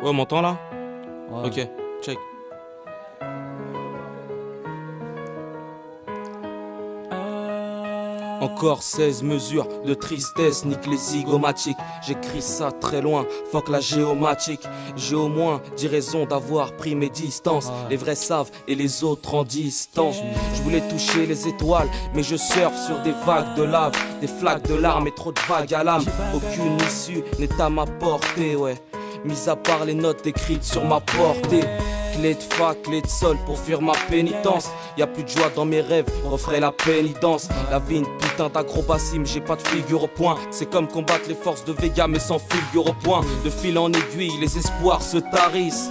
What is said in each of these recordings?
Ouais, on m'entend là? Ouais. Ok, check. Encore 16 mesures de tristesse, nique les zygomatiques. J'écris ça très loin, fuck la géomatique. J'ai au moins 10 raisons d'avoir pris mes distances. Les vrais savent et les autres en distance. Je voulais toucher les étoiles, mais je surfe sur des vagues de lave, des flaques de larmes et trop de vagues à l'âme. Aucune issue n'est à ma portée, ouais. Mis à part les notes écrites sur ma portée. Clé de fac, clé de sol pour fuir ma pénitence. Y'a plus de joie dans mes rêves, referai la pénitence. La vie une putain d'acrobatie, mais j'ai pas de figure au point. C'est comme combattre les forces de Vega mais sans figure au point. De fil en aiguille, les espoirs se tarissent.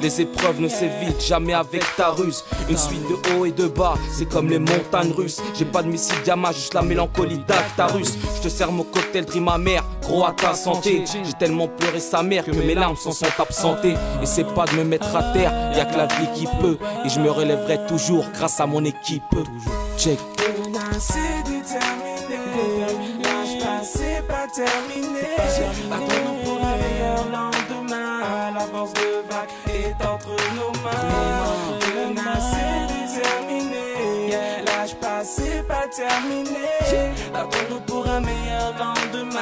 Les épreuves ne s'évitent jamais avec ta ruse. Une suite de haut et de bas, c'est comme les montagnes russes. J'ai pas de missile Gamma, juste la mélancolie d'Actarus. Je te sers mon cocktail Dream amer, gros à ta santé. J'ai tellement pleuré sa mère que mes larmes s'en sont absentées. Et c'est pas de me mettre à terre, y'a que la vie qui peut. Et je me relèverai toujours grâce à mon équipe. Check. C'est déterminé, lâche pas, c'est pas terminé. Attendons pour un meilleur lendemain. La force de vague est entre nos mains. C'est déterminé, lâche pas, c'est pas terminé. Attendons pour un meilleur lendemain.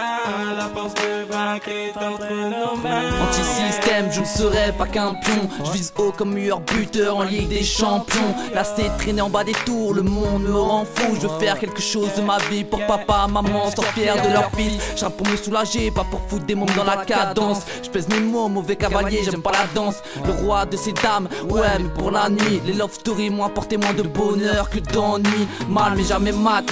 La force de vaincre est entre nos mains. Anti-système, je ne serai pas qu'un pion. Je vise haut comme meilleur buteur en Ligue des Champions. Là c'est traîner en bas des tours, le monde me rend fou. Je veux faire quelque chose de ma vie pour papa, maman, soient fiers de leur fils. Je rappe pour me soulager, pas pour foutre des mômes dans la cadence. Je pèse mes mots, mauvais cavalier, j'aime pas la danse. Le roi de ces dames, ouais mais pour la nuit. Les love stories m'ont apporté moins de bonheur que d'ennui. Mal mais jamais mat,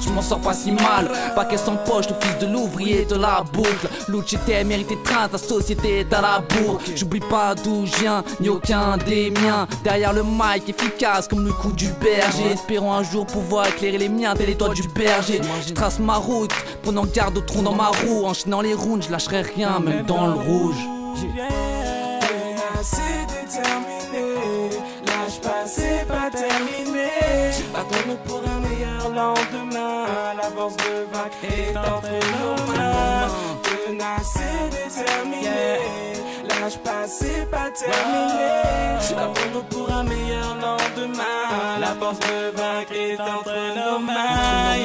je m'en sors pas si mal. Pas qu'elle sans poche, le fils de l'ouvrier de la boucle. L'outil était mérité de train, ta société est à la bourre. J'oublie pas d'où je viens, ni aucun des miens. Derrière le mic, efficace comme le coup du berger. Espérons un jour pouvoir éclairer les miens, tel les toits du berger. Je trace ma route, prenant garde au tronc dans ma roue. Enchaînant les rounds, je lâcherai rien, même dans le rouge. C'est déterminé, lâche pas, c'est pas terminé. Attendons pour un meilleur lendemain. La force de vague est entre nos mains. Tenace, c'est déterminé, lâche pas, c'est pas terminé. Attendons pour un meilleur lendemain. La force de vaincre est entre nos mains.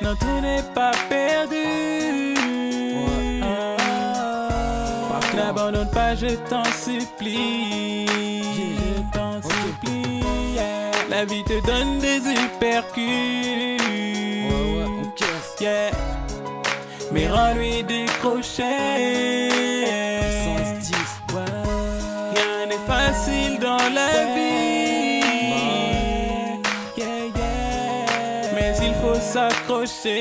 Non, tout n'est pas perdu. N'abandonne pas, je t'en supplie. Je t'en supplie. La vie te donne des uppercuts. Yeah. Mais rends-lui des crochets. Rien n'est facile dans la vie. Mais il faut s'accrocher.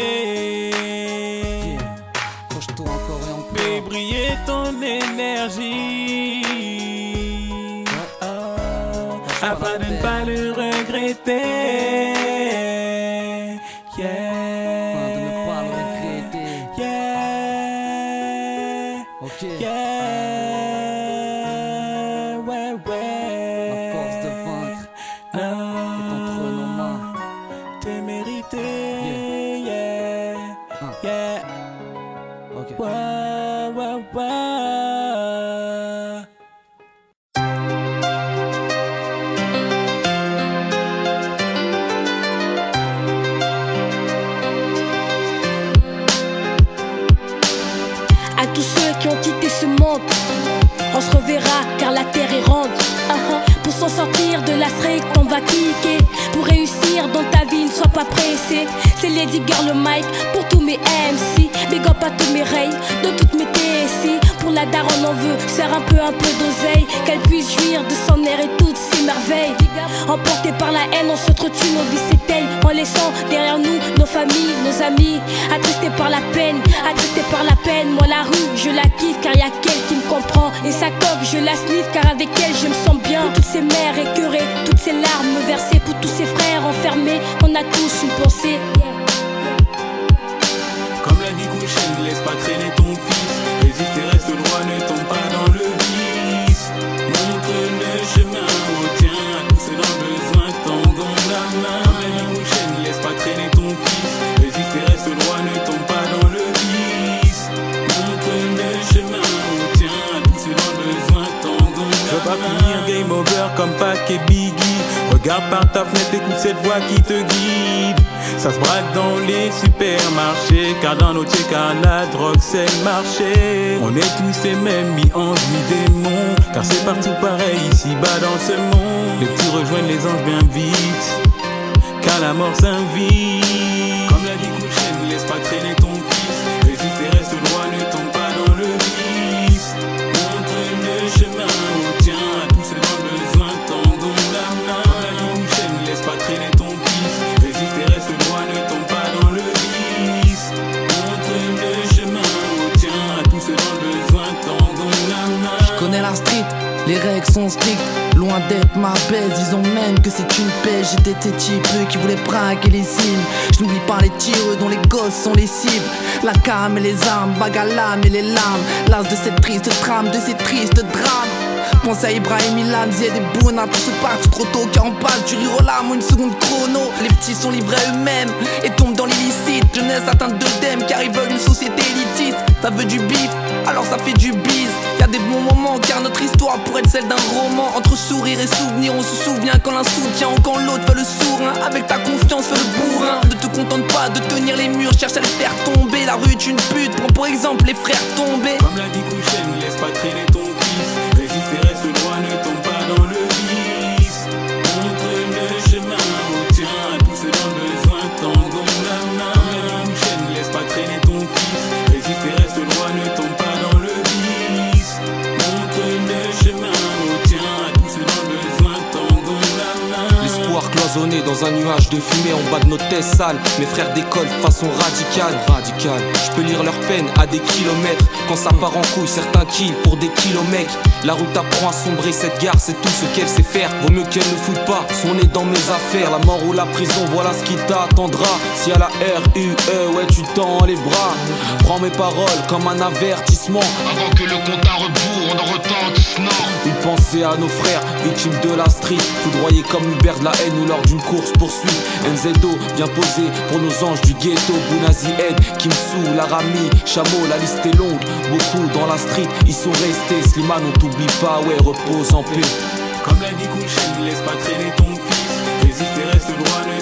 Fais briller ton énergie afin de ne pas le regretter. La force de vaincre est entre nos mains. T'es mérité. Ok. À tous ceux qui ont quitté ce monde, on se reverra car la terre est ronde. Pour s'en sortir de la street on va cliquer. Pour réussir dans ta vie ne sois pas pressé. C'est Lady Girl le mic pour tous mes MC. Big up à tous mes rails, de toutes mes TSI. Pour la daronne on veut faire un peu d'oseille, qu'elle puisse jouir de son air et toutes ses merveilles. Emporté par la haine on s'entretue nos vies s'éteignent, en laissant derrière nous nos familles, nos amis. Attristés par la peine, attristés par la peine. Moi la rue je la kiffe car y'a qu'elle qui me comprend. Et sa coque je la sniffe car avec elle je me sens bien. Pour toutes ces mères écœurées, toutes ces larmes versées, pour tous ces frères enfermés, on a tous une pensée. Comme la vie couchée, ne laisse pas traîner ton fils. Résiste et reste droit, ne tombe pas dans le vice. Montre le chemin au tien, à tous ceux dans le besoin, tendons la main. Comme la vie couchée, ne laisse pas traîner ton fils. Résiste et reste droit, ne tombe pas dans le vice. Montre le chemin au tien, à tous ceux dans le besoin. pas finir game over comme Pac et Biggie. Regarde par ta fenêtre, écoute cette voix qui te guide. Ça se braque dans les supermarchés, car dans nos car la drogue c'est le marché. On est tous les mêmes, mis en démons, car c'est partout pareil ici-bas dans ce monde. Les petits rejoignent les anges bien vite, car la mort s'invite. Comme l'a dit Kouchen, ne laisse pas traîner ton fils. Résiste et reste droit, ne tombe pas dans le vice. Montre le chemin au tien, à tous ceux dans le besoin, tendons la main. Comme l'a dit Kouchen, ne laisse pas traîner ton fils. Résiste et reste droit, ne tombe pas dans le vice. Montre le chemin au tien, à tous ceux dans le besoin, tendons la main. Je connais la street, les règles sont strictes. Loin d'être ma baisse, disons même que c'est une pêche. J'étais tes types qui voulaient braquer les cibles. Je n'oublie pas les tireux dont les gosses sont les cibles. La cam et les armes, vague à l'âme et les larmes. L'as de cette triste trame, de ces tristes drames. Pense à Ibrahim Ilan, Zied et Bouna. Tous se partent trop tôt car on passe du rire aux larmes ou une seconde chrono. Les petits sont livrés à eux-mêmes et tombent dans l'illicite. Jeunesse atteinte d'œdème car ils veulent une société élitiste. Ça veut du bif, alors ça fait du bise. Y'a des bons moments car notre histoire pourrait être celle d'un roman. Entre sourire et souvenir, on se souvient quand l'un soutient ou quand l'autre fait le sourd. Avec ta confiance, fais le bourrin. Ne te contente pas de tenir les murs, cherche à les faire tomber. La rue est une pute, prends pour exemple les frères tombés. Comme l'a dit Kouchen, ne laisse pas traîner ton fils. Résiste et reste droit, ne tombe pas dans le vice. Montre le chemin au tien, à tous ceux dans le besoin, tendons la main. Comme l'a dit Kouchen, ne laisse pas traîner ton fils. Résiste et reste droit, ne tombe pas dans le vice. Montre le chemin au tien, à tous ceux dans le besoin, tendons la main. L'espoir cloisonné dans un nuage de fumée en bas de nos têtes sales. Mes frères d'école façon radicale. Je peux lire leur peine à des kilomètres. Quand ça part en couille, certains kills pour des kilomètres. La route apprend à sombrer, cette gare c'est tout ce qu'elle sait faire. Vaut mieux qu'elle ne fout pas son nez dans mes affaires. La mort ou la prison, voilà ce qui t'attendra. Si à la RUE, ouais tu tends les bras. Prends mes paroles comme un avertissement. Avant que le compte à rebours ne retentisse, non. Une pensée à nos frères, victimes de la street. Foudroyés comme Hubert de la haine ou lors d'une course poursuite. Nzedo vient poser pour nos anges du ghetto. Bounazi Ed, Kimsou, Laramie, Chameau, la liste est longue. Beaucoup dans la street, ils sont restés. Slimane, on t'oublie pas, ouais, repose en paix. Comme l'a dit Kouchen, ne laisse pas traîner ton fils. Résiste et reste droit, ne